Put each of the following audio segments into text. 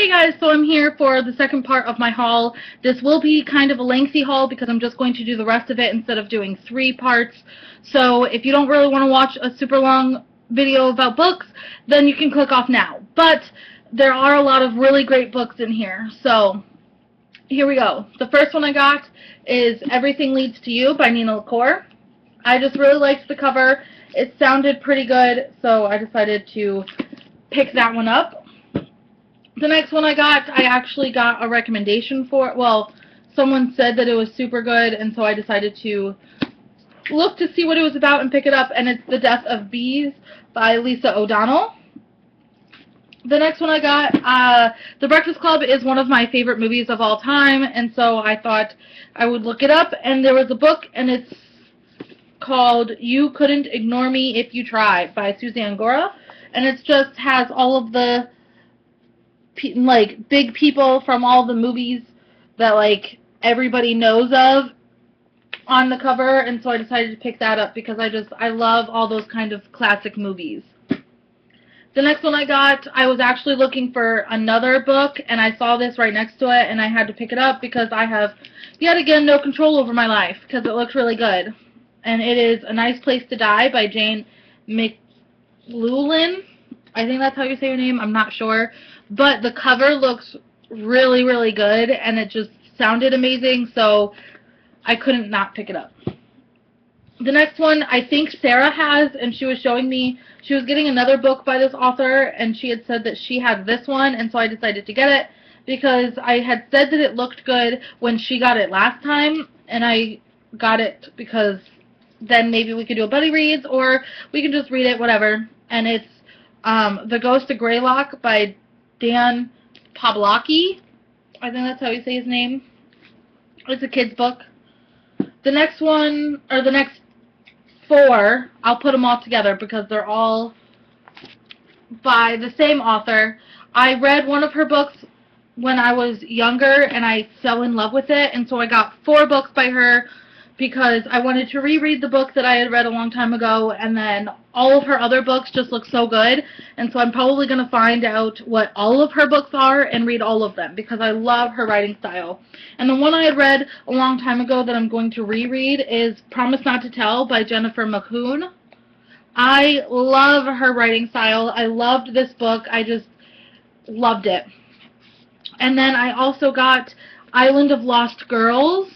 Hey guys, so I'm here for the second part of my haul. This will be kind of a lengthy haul because I'm just going to do the rest of it instead of doing 3 parts. So if you don't really want to watch a super long video about books, then you can click off now. But there are a lot of really great books in here. So here we go. The first one I got is Everything Leads to You by Nina LaCour. I just really liked the cover. It sounded pretty good, so I decided to pick that one up. The next one I actually got a recommendation for. Well, someone said that it was super good, and so I decided to look to see what it was about and pick it up, and it's The Death of Bees by Lisa O'Donnell. The next one I got, The Breakfast Club is one of my favorite movies of all time, and so I thought I would look it up, and there was a book, and it's called You Couldn't Ignore Me If You Tried by Suzanne Gora, and it just has all of the like big people from all the movies that like everybody knows of on the cover, and so I decided to pick that up because I love all those kind of classic movies. The next one I got, I was actually looking for another book, and I saw this right next to it, and I had to pick it up because I have yet again no control over my life because it looks really good. And it is A Nice Place to Die by Jane McLoughlin. I think that's how you say her name. I'm not sure. But the cover looks really, really good, and it just sounded amazing, so I couldn't not pick it up. The next one I think Sarah has, and she was showing me, she was getting another book by this author, and she had said that she had this one, and so I decided to get it because I had said that it looked good when she got it last time, and I got it because then maybe we could do a buddy reads, or we can just read it, whatever. And it's The Ghost of Greylock by Dan Pawlowski. I think that's how you say his name. It's a kid's book. The next one, or the next 4, I'll put them all together because they're all by the same author. I read one of her books when I was younger, and I fell in love with it, and so I got 4 books by her because I wanted to reread the book that I had read a long time ago, and then all of her other books just look so good, and so I'm probably going to find out what all of her books are and read all of them because I love her writing style. And the one I had read a long time ago that I'm going to reread is Promise Not to Tell by Jennifer McKeown. I love her writing style. I loved this book. I just loved it. And then I also got Island of Lost Girls,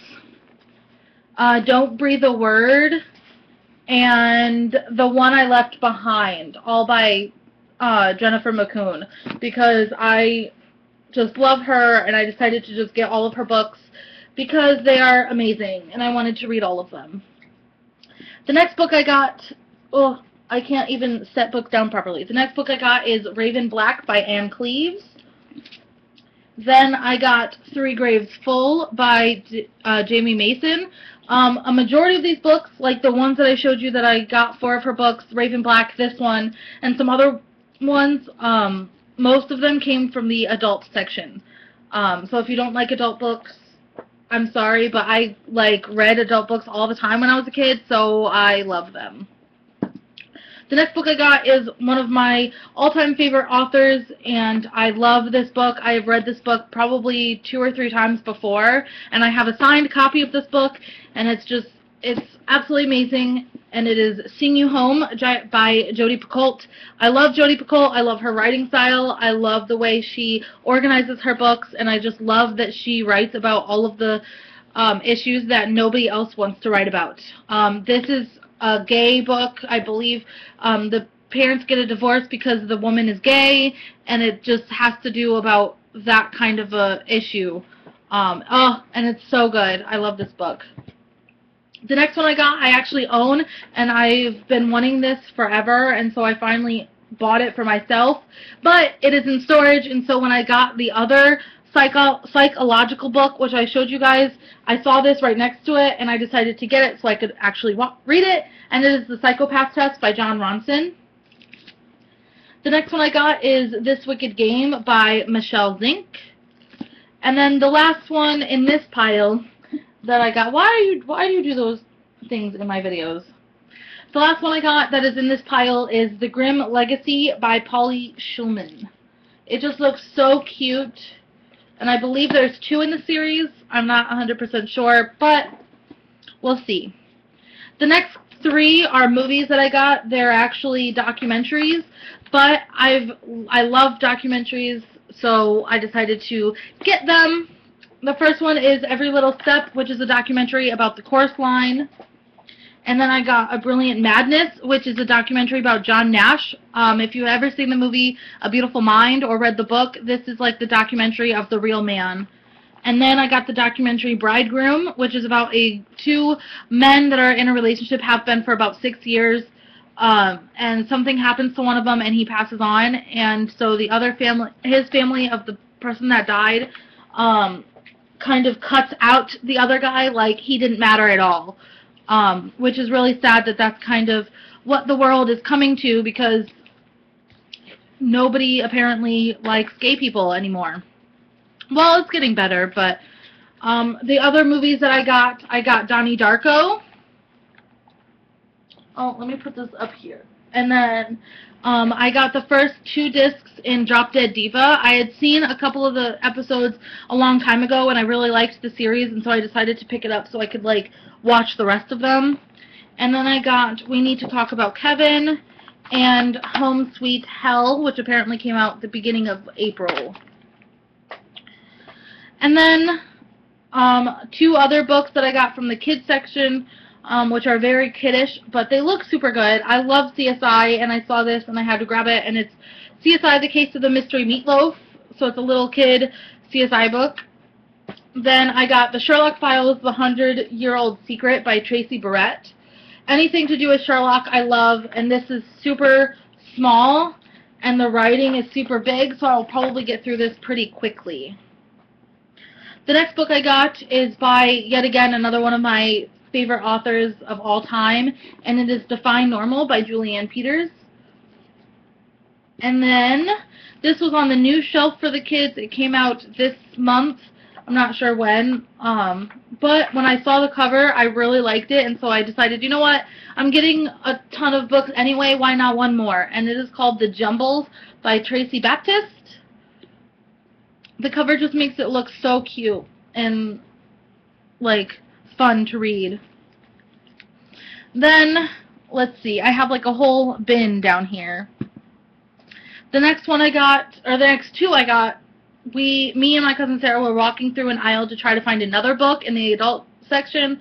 Don't Breathe a Word, and The One I Left Behind, all by Jennifer McKeown, because I just love her, and I decided to just get all of her books because they are amazing, and I wanted to read all of them. The next book I got, oh, I can't even set books down properly. The next book I got is Raven Black by Anne Cleeves. Then I got Three Graves Full by Jamie Mason. A majority of these books, like the ones that I showed you that I got 4 of her books, Raven Black, this one, and some other ones, most of them came from the adult section. So if you don't like adult books, I'm sorry, but I read adult books all the time when I was a kid, so I love them. The next book I got is one of my all-time favorite authors, and I love this book. I have read this book probably 2 or 3 times before, and I have a signed copy of this book, and it's absolutely amazing, and it is Sing You Home by Jodi Picoult. I love Jodi Picoult. I love her writing style. I love the way she organizes her books, and I just love that she writes about all of the issues that nobody else wants to write about. This is a gay book, I believe. The parents get a divorce because the woman is gay, and it just has to do about that kind of a issue. And it's so good. I love this book. The next one I got, I actually own, and I've been wanting this forever, and so I finally bought it for myself. But it is in storage, and so when I got the other psychological book, which I showed you guys, I saw this right next to it, and I decided to get it so I could actually read it, and it is The Psychopath Test by Jon Ronson. The next one I got is This Wicked Game by Michelle Zink. And then the last one in this pile that I got, why do you do those things in my videos? The last one I got that is in this pile is The Grim Legacy by Polly Shulman. It just looks so cute. And I believe there's 2 in the series. I'm not 100% sure, but we'll see. The next 3 are movies that I got. They're actually documentaries, but I love documentaries, so I decided to get them. The first one is Every Little Step, which is a documentary about the chorus line. And then I got A Brilliant Madness, which is a documentary about John Nash. If you've ever seen the movie A Beautiful Mind or read the book, this is like the documentary of the real man. And then I got the documentary Bridegroom, which is about 2 men that are in a relationship, have been for about 6 years. And something happens to one of them and he passes on. And so the other family, his family of the person that died, kind of cuts out the other guy like he didn't matter at all. Which is really sad that that's kind of what the world is coming to, because nobody apparently likes gay people anymore. Well, it's getting better, but the other movies that I got Donnie Darko. Oh, let me put this up here. And then I got the first 2 discs in Drop Dead Diva. I had seen a couple of the episodes a long time ago, and I really liked the series, and so I decided to pick it up so I could, like, watch the rest of them. And then I got We Need to Talk About Kevin and Home Sweet Hell, which apparently came out the beginning of April. And then 2 other books that I got from the kids section, which are very kiddish, but they look super good. I love CSI, and I saw this and I had to grab it, and it's CSI: The Case of the Mystery Meatloaf, so it's a little kid CSI book. Then I got The Sherlock Files: The 100-Year-Old Secret by Tracy Barrett. Anything to do with Sherlock I love, and this is super small, and the writing is super big, so I'll probably get through this pretty quickly. The next book I got is by, yet again, another one of my favorite authors of all time, and it is Define Normal by Julianne Peters. And then this was on the new shelf for the kids. It came out this month. I'm not sure when, but when I saw the cover, I really liked it, and so I decided, you know what, I'm getting a ton of books anyway, why not one more? And it is called The Jumbles by Tracy Baptist. The cover just makes it look so cute and, like, fun to read. Then, let's see, I have, like, a whole bin down here. The next one I got, or the next 2 I got, me and my cousin Sarah were walking through an aisle to try to find another book in the adult section,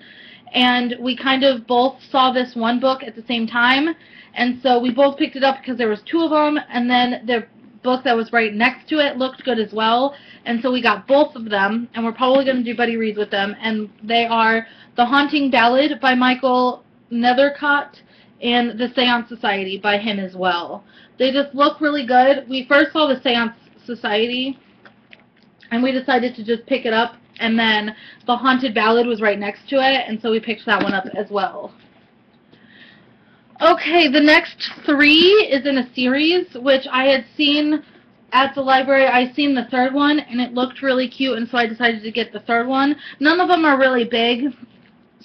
and we kind of both saw this one book at the same time, and so we both picked it up because there was 2 of them, and then the book that was right next to it looked good as well, and so we got both of them, and we're probably going to do buddy reads with them, and they are The Haunting Ballad by Michael Nethercott and The Seance Society by him as well. They just look really good. We first saw The Seance Society, and we decided to just pick it up, and then The Haunted Ballad was right next to it, and so we picked that one up as well. Okay, the next 3 is in a series, which I had seen at the library. I seen the 3rd one, and it looked really cute, and so I decided to get the 3rd one. None of them are really big,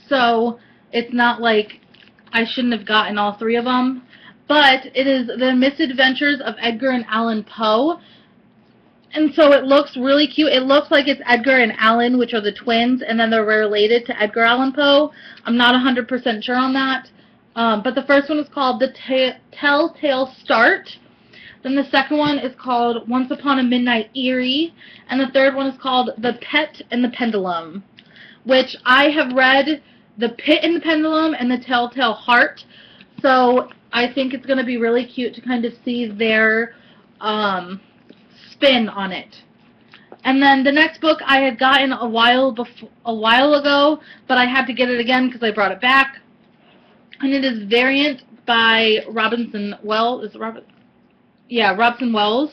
so it's not like I shouldn't have gotten all 3 of them. But it is The Misadventures of Edgar and Allan Poe. And so it looks really cute. It looks like it's Edgar and Allan, which are the twins, and then they're related to Edgar Allan Poe. I'm not 100% sure on that. But the first one is called The Telltale Start. Then the second one is called Once Upon a Midnight Eerie. And the 3rd one is called The Pet and the Pendulum, which I have read The Pit and the Pendulum and The Telltale Heart. So I think it's going to be really cute to kind of see their spin on it. And then the next book I had gotten a while ago, but I had to get it again because I brought it back. And it is Variant by Robinson Wells. Is it Robinson? Yeah, Robinson Wells,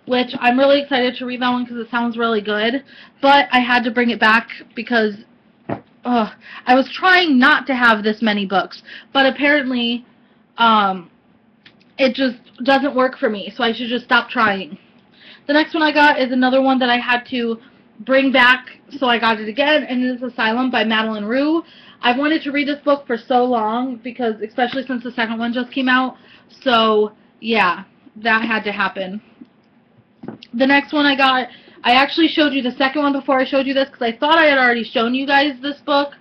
which I'm really excited to read that one because it sounds really good. But I had to bring it back because I was trying not to have this many books, but apparently it just doesn't work for me, so I should just stop trying. The next one I got is another one that I had to bring back, so I got it again, and it is Asylum by Madeline Rue. I've wanted to read this book for so long, because especially since the 2nd one just came out, so yeah, that had to happen. The next one I got, I actually showed you the second one before I showed you this because I thought I had already shown you guys this book.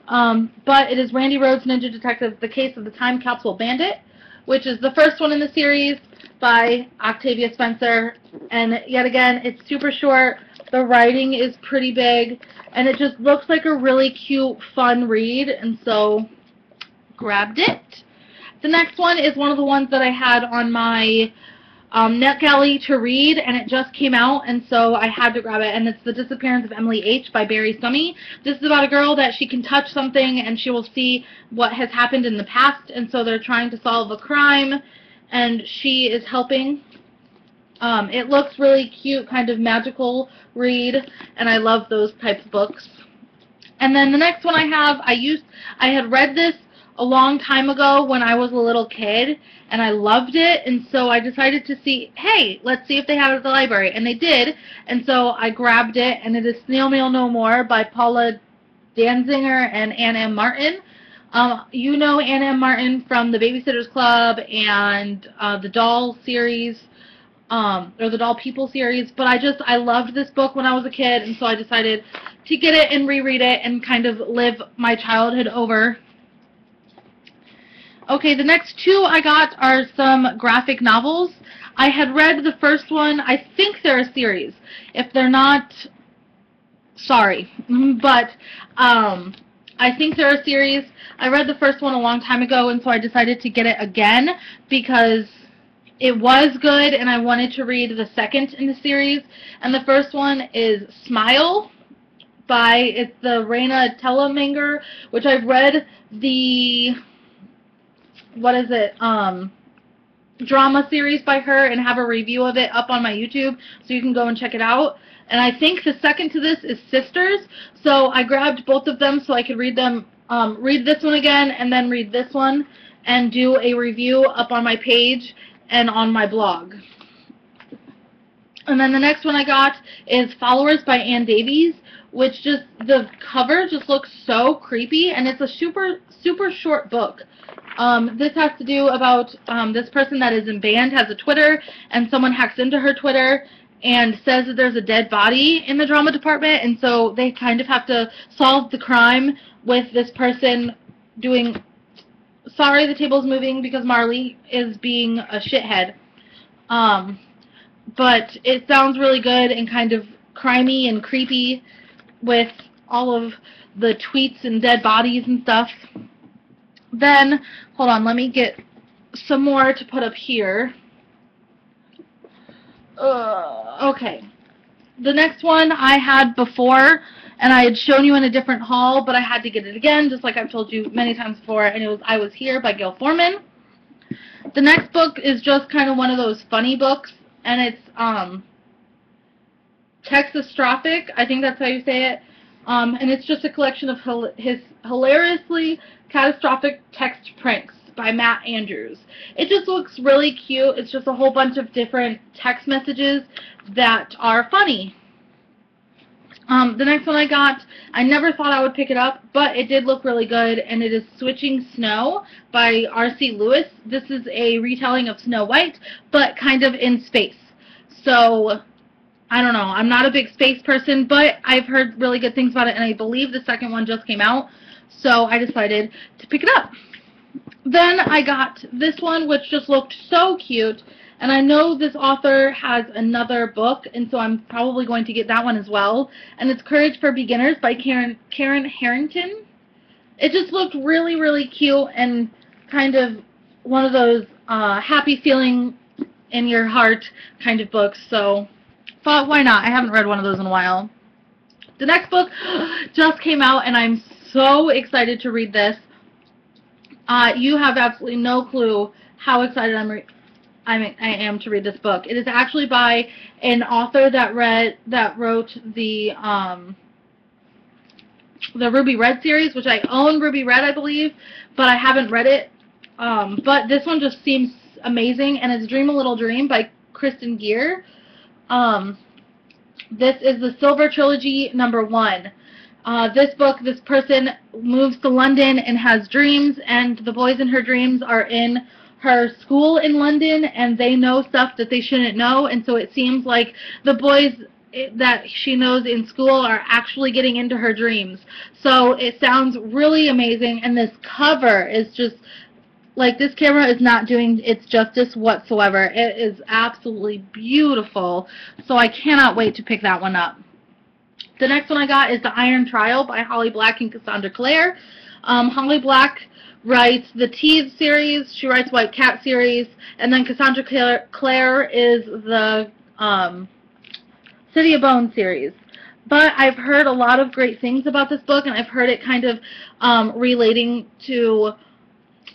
But it is Randy Rhoads Ninja Detective, The Case of the Time Capsule Bandit, which is the first one in the series by Octavia Spencer. And yet again, it's super short. The writing is pretty big. And it just looks like a really cute, fun read. And so, grabbed it. The next one is one of the ones that I had on my NetGalley to read, and it just came out, and so I had to grab it, and it's The Disappearance of Emily H. by Barry Summy. This is about a girl that she can touch something, and she will see what has happened in the past, and so they're trying to solve a crime, and she is helping. It looks really cute, kind of magical read, and I love those types of books. And then the next one I have, I had read this a long time ago when I was a little kid, and I loved it, and so I decided to see, hey, let's see if they have it at the library, and they did, and so I grabbed it, and it is Snail Mail No More by Paula Danziger and Ann M. Martin. You know Ann M. Martin from the Babysitter's Club and the Doll series, or the Doll People series, but I loved this book when I was a kid, and so I decided to get it and reread it and kind of live my childhood over. Okay, the next two I got are some graphic novels. I had read the first one. I think they're a series. If they're not, sorry. But I think they're a series. I read the first one a long time ago, and so I decided to get it again because it was good, and I wanted to read the second in the series. And the first one is Smile it's the Raina Telgemeier, which I've read the... what is it, drama series by her and have a review of it up on my YouTube, so you can go and check it out. And I think the second to this is Sisters, so I grabbed both of them so I could read them, read this one again and then read this one and do a review up on my page and on my blog. And then the next one I got is Followers by Ann Davies, which just, the cover just looks so creepy, and it's a super short book. This has to do about this person that is in band has a Twitter, and someone hacks into her Twitter and says that there's a dead body in the drama department, and so they kind of have to solve the crime with this person doing... Sorry, the table's moving because Marley is being a shithead. But it sounds really good and kind of crimey and creepy with all of the tweets and dead bodies and stuff. Then, hold on, let me get some more to put up here. Okay. The next one I had before, and I had shown you in a different haul, but I had to get it again, just like I've told you many times before, and it was I Was Here by Gail Forman. The next book is just kind of one of those funny books, and it's Texastrophic, I think that's how you say it, and it's just a collection of his hilariously catastrophic text pranks by Matt Andrews. It just looks really cute. It's just a whole bunch of different text messages that are funny. The next one I got, I never thought I would pick it up, but it did look really good, and it is Switching Snow by R.C. Lewis. This is a retelling of Snow White, but kind of in space. So, I don't know. I'm not a big space person, but I've heard really good things about it, and I believe the second one just came out, so I decided to pick it up. Then I got this one, which just looked so cute, and I know this author has another book, and so I'm probably going to get that one as well, and it's Courage for Beginners by Karen Harrington. It just looked really, really cute and kind of one of those happy feeling in your heart kind of books, so thought, why not? I haven't read one of those in a while. The next book just came out, and I'm so excited to read this. You have absolutely no clue how excited I am to read this book. It is actually by an author that wrote the Ruby Red series, which I own Ruby Red, I believe, but I haven't read it. But this one just seems amazing, and it's Dream a Little Dream by Kristen Gear. This is the Silver Trilogy #1. This book, this person moves to London and has dreams, and the boys in her dreams are in her school in London, and they know stuff that they shouldn't know, and so it seems like the boys that she knows in school are actually getting into her dreams. So it sounds really amazing, and this cover is just, like, this camera is not doing its justice whatsoever. It is absolutely beautiful, so I cannot wait to pick that one up. The next one I got is The Iron Trial by Holly Black and Cassandra Clare. Holly Black writes the Tease series, she writes White Cat series, and then Cassandra Clare is the City of Bones series. But I've heard a lot of great things about this book, and I've heard it kind of relating to,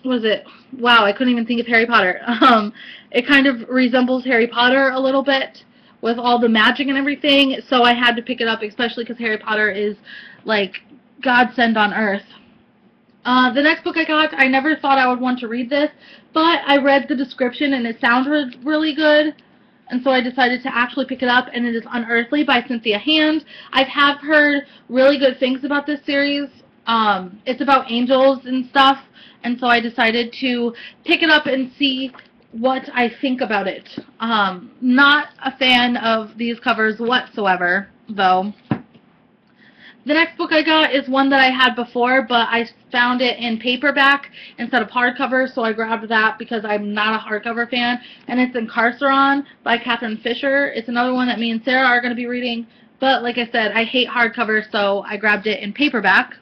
what was it? Wow, I couldn't even think of Harry Potter. It kind of resembles Harry Potter a little bit with all the magic and everything, so I had to pick it up, especially because Harry Potter is like godsend on earth. The next book I got, I never thought I would want to read this, but I read the description and it sounded really good, and so I decided to actually pick it up, and it is Unearthly by Cynthia Hand. I have heard really good things about this series. It's about angels and stuff, and so I decided to pick it up and see what I think about it. Not a fan of these covers whatsoever, though. The next book I got is one that I had before, but I found it in paperback instead of hardcover, so I grabbed that because I'm not a hardcover fan, and it's Incarceron by Catherine Fisher. It's another one that me and Sarah are going to be reading, but like I said, I hate hardcover, so I grabbed it in paperback.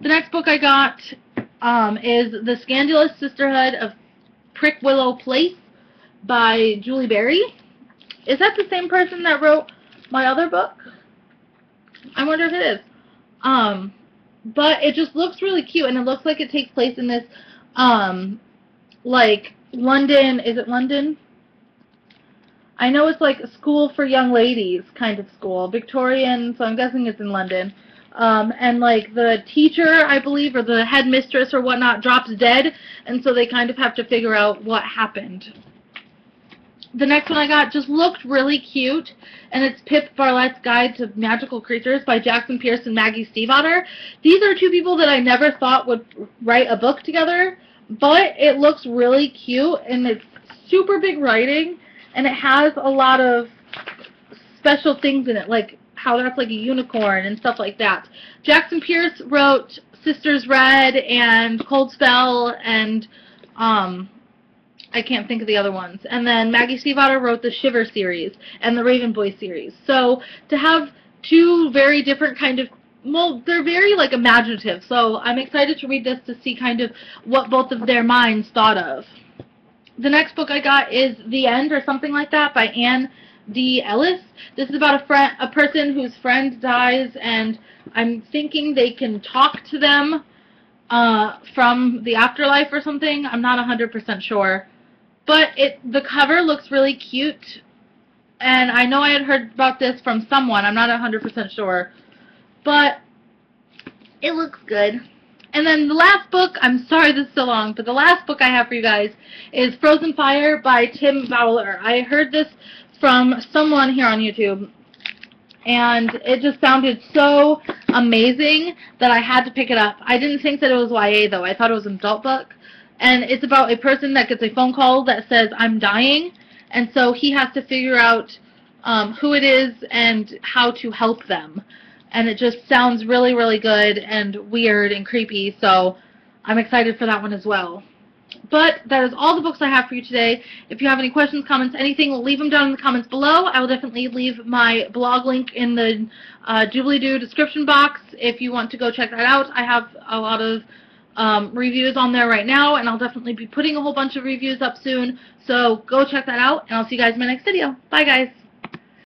The next book I got is The Scandalous Sisterhood of Prickwillow Place by Julie Berry. Is that the same person that wrote my other book? I wonder if it is. But it just looks really cute, and it looks like it takes place in this, like, London, is it London? I know it's like a school for young ladies kind of school, Victorian, so I'm guessing it's in London. And like the teacher, I believe, or the headmistress or whatnot drops dead, and so they kind of have to figure out what happened. The next one I got just looked really cute, and it's Pip Barlett's Guide to Magical Creatures by Jackson Pierce and Maggie Stiefvater. These are two people that I never thought would write a book together, but it looks really cute, and it's super big writing, and it has a lot of special things in it, like how that's like a unicorn and stuff like that. Jackson Pierce wrote Sisters Red and Cold Spell and I can't think of the other ones. And then Maggie Stiefvater wrote the Shiver series and the Raven Boy series. So to have two very different kind of, well, they're very like imaginative. So I'm excited to read this to see kind of what both of their minds thought of. The next book I got is The End or something like that by Anne D. Ellis. This is about a person whose friend dies, and I'm thinking they can talk to them from the afterlife or something. I'm not 100% sure. But the cover looks really cute, and I know I had heard about this from someone. I'm not 100% sure. But it looks good. And then the last book, I'm sorry this is so long, but the last book I have for you guys is Frozen Fire by Tim Fowler. I heard this from someone here on YouTube, and it just sounded so amazing that I had to pick it up. I didn't think that it was YA, though. I thought it was an adult book. And it's about a person that gets a phone call that says, I'm dying, and so he has to figure out who it is and how to help them. And it just sounds really, really good and weird and creepy, so I'm excited for that one as well. But that is all the books I have for you today. If you have any questions, comments, anything, leave them down in the comments below. I will definitely leave my blog link in the doobly-doo description box if you want to go check that out. I have a lot of reviews on there right now, and I'll definitely be putting a whole bunch of reviews up soon. So go check that out, and I'll see you guys in my next video. Bye, guys.